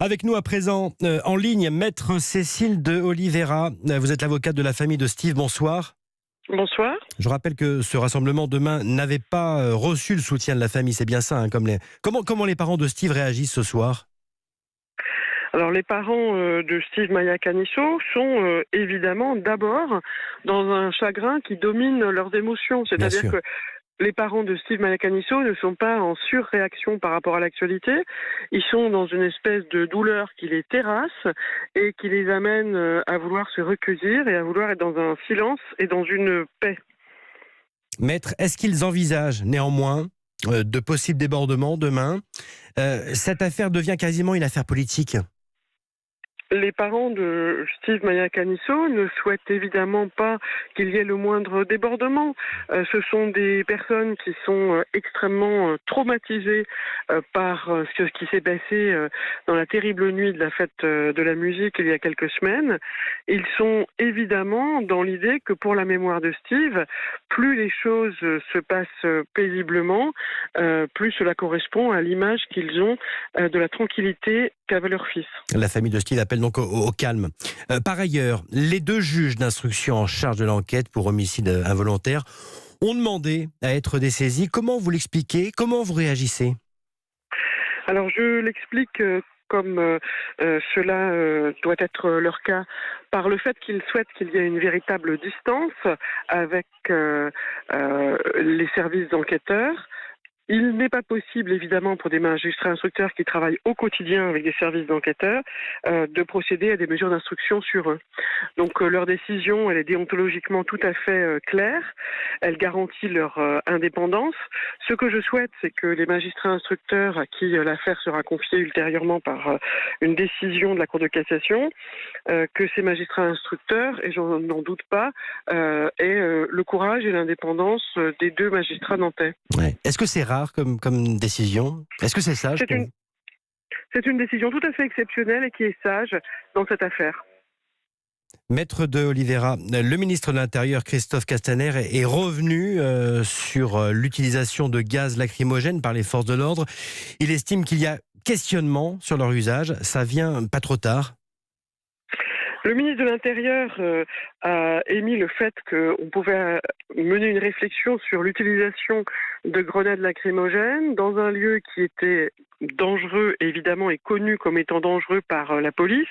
Avec nous à présent, en ligne, Maître Cécile de Oliveira. Vous êtes l'avocate de la famille de Steve. Bonsoir. Bonsoir. Je rappelle que ce rassemblement demain n'avait pas reçu le soutien de la famille. C'est bien ça. Comment les parents de Steve réagissent ce soir? Alors les parents de Steve Mayakanisso sont évidemment d'abord dans un chagrin qui domine leurs émotions. C'est-à-dire que les parents de Steve Mayakanisso ne sont pas en surréaction par rapport à l'actualité. Ils sont dans une espèce de douleur qui les terrasse et qui les amène à vouloir se recueillir et à vouloir être dans un silence et dans une paix. Maître, est-ce qu'ils envisagent néanmoins de possibles débordements demain? Cette affaire devient quasiment une affaire politique. Les parents de Steve Mayakanisso ne souhaitent évidemment pas qu'il y ait le moindre débordement. Ce sont des personnes qui sont extrêmement traumatisées par ce qui s'est passé dans la terrible nuit de la fête de la musique il y a quelques semaines. Ils sont évidemment dans l'idée que pour la mémoire de Steve, plus les choses se passent paisiblement, plus cela correspond à l'image qu'ils ont de la tranquillité qu'avait leur fils. La famille de Steve appelle donc au calme. Par ailleurs, les deux juges d'instruction en charge de l'enquête pour homicide involontaire ont demandé à être dessaisis. Comment vous l'expliquez? Comment vous réagissez? Alors je l'explique comme cela doit être leur cas, par le fait qu'ils souhaitent qu'il y ait une véritable distance avec les services enquêteurs. Il n'est pas possible, évidemment, pour des magistrats instructeurs qui travaillent au quotidien avec des services d'enquêteurs, de procéder à des mesures d'instruction sur eux. Donc leur décision, elle est déontologiquement tout à fait claire. Elle garantit leur indépendance. Ce que je souhaite, c'est que les magistrats instructeurs à qui l'affaire sera confiée ultérieurement par une décision de la Cour de cassation, que ces magistrats instructeurs, et j'en doute pas, aient le courage et l'indépendance des deux magistrats nantais. Ouais. Est-ce que c'est rare comme décision? Est-ce que c'est sage? C'est une décision tout à fait exceptionnelle et qui est sage dans cette affaire. Maître de Oliveira, le ministre de l'Intérieur, Christophe Castaner, est revenu sur l'utilisation de gaz lacrymogène par les forces de l'ordre. Il estime qu'il y a questionnement sur leur usage. Ça vient pas trop tard? Le ministre de l'Intérieur a émis le fait qu'on pouvait mener une réflexion sur l'utilisation de grenades lacrymogènes dans un lieu qui était dangereux, évidemment, et connu comme étant dangereux par la police,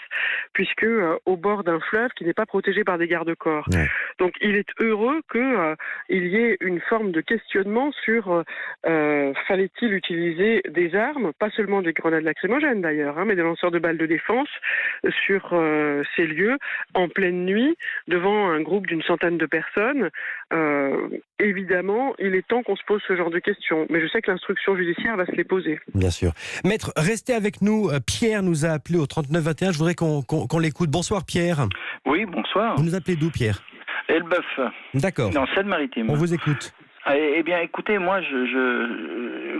puisque au bord d'un fleuve qui n'est pas protégé par des garde-corps. Ouais. Donc il est heureux qu'il y ait une forme de questionnement sur fallait-il utiliser des armes, pas seulement des grenades lacrymogènes d'ailleurs, mais des lanceurs de balles de défense sur ces lieux en pleine nuit devant un groupe d'une centaine de personnes. Évidemment, il est temps qu'on se pose ce genre de questions, mais je sais que l'instruction judiciaire va se les poser. Bien sûr. Maître, restez avec nous. Pierre nous a appelé au 3921. Je voudrais qu'on l'écoute. Bonsoir Pierre. Oui, bonsoir. Vous nous appelez d'où Pierre? Elbeuf. D'accord. Dans Seine-Maritime. On vous écoute. Eh bien, écoutez, moi,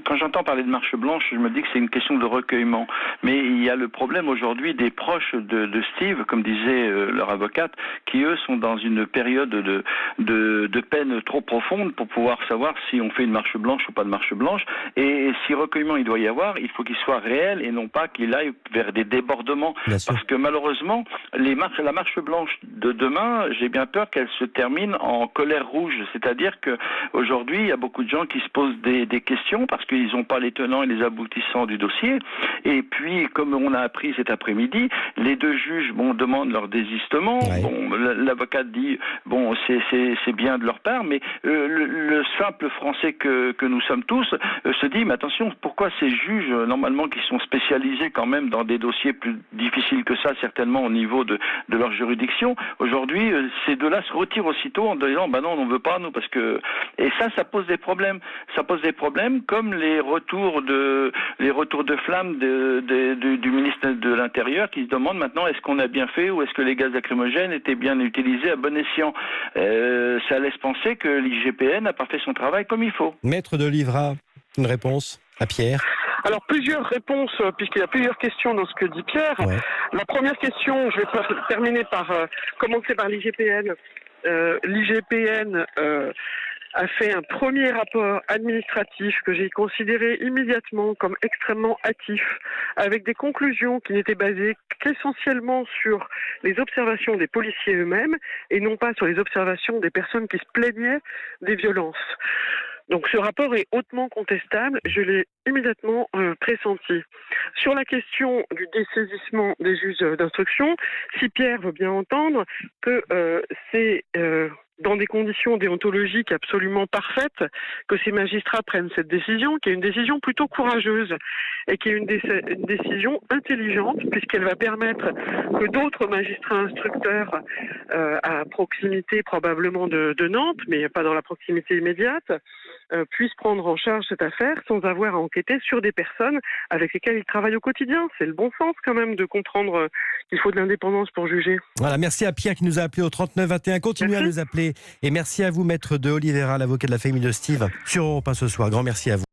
quand j'entends parler de marche blanche, je me dis que c'est une question de recueillement. Mais il y a le problème aujourd'hui des proches de Steve, comme disait leur avocate, qui eux sont dans une période de peine trop profonde pour pouvoir savoir si on fait une marche blanche ou pas de marche blanche. Et si recueillement il doit y avoir, il faut qu'il soit réel et non pas qu'il aille vers des débordements. Parce que malheureusement, la marche blanche de demain, j'ai bien peur qu'elle se termine en colère rouge. C'est-à-dire que aujourd'hui, il y a beaucoup de gens qui se posent des questions parce qu'ils n'ont pas les tenants et les aboutissants du dossier. Et puis, comme on a appris cet après-midi, les deux juges demandent leur désistement. Ouais. Bon, l'avocate dit c'est bien de leur part, mais le simple français que nous sommes tous se dit mais attention, pourquoi ces juges normalement qui sont spécialisés quand même dans des dossiers plus difficiles que ça, certainement au niveau de leur juridiction, aujourd'hui ces deux-là se retirent aussitôt en disant non, on ne veut pas nous parce que et ça pose des problèmes. Ça pose des problèmes comme les retours de flamme du ministre de l'Intérieur qui se demande maintenant est-ce qu'on a bien fait ou est-ce que les gaz lacrymogènes étaient bien utilisés à bon escient. Ça laisse penser que l'IGPN n'a pas fait son travail comme il faut. Maître de Oliveira, une réponse à Pierre? Alors plusieurs réponses, puisqu'il y a plusieurs questions dans ce que dit Pierre. Ouais. La première question, je vais terminer par commencer par l'IGPN. L'IGPN a fait un premier rapport administratif que j'ai considéré immédiatement comme extrêmement hâtif, avec des conclusions qui n'étaient basées qu'essentiellement sur les observations des policiers eux-mêmes et non pas sur les observations des personnes qui se plaignaient des violences. Donc ce rapport est hautement contestable, je l'ai immédiatement pressenti. Sur la question du dessaisissement des juges d'instruction, si Pierre veut bien entendre que c'est dans des conditions déontologiques absolument parfaites que ces magistrats prennent cette décision, qui est une décision plutôt courageuse et qui est une décision intelligente, puisqu'elle va permettre que d'autres magistrats instructeurs à proximité probablement de Nantes, mais pas dans la proximité immédiate, puissent prendre en charge cette affaire sans avoir à enquêter sur des personnes avec lesquelles ils travaillent au quotidien. C'est le bon sens quand même de comprendre qu'il faut de l'indépendance pour juger. Voilà, merci à Pierre qui nous a appelé au 39 21. Continuez à nous appeler. Et merci à vous, maître de Oliveira, l'avocat de la famille de Steve, sur Europe 1 ce soir. Grand merci à vous.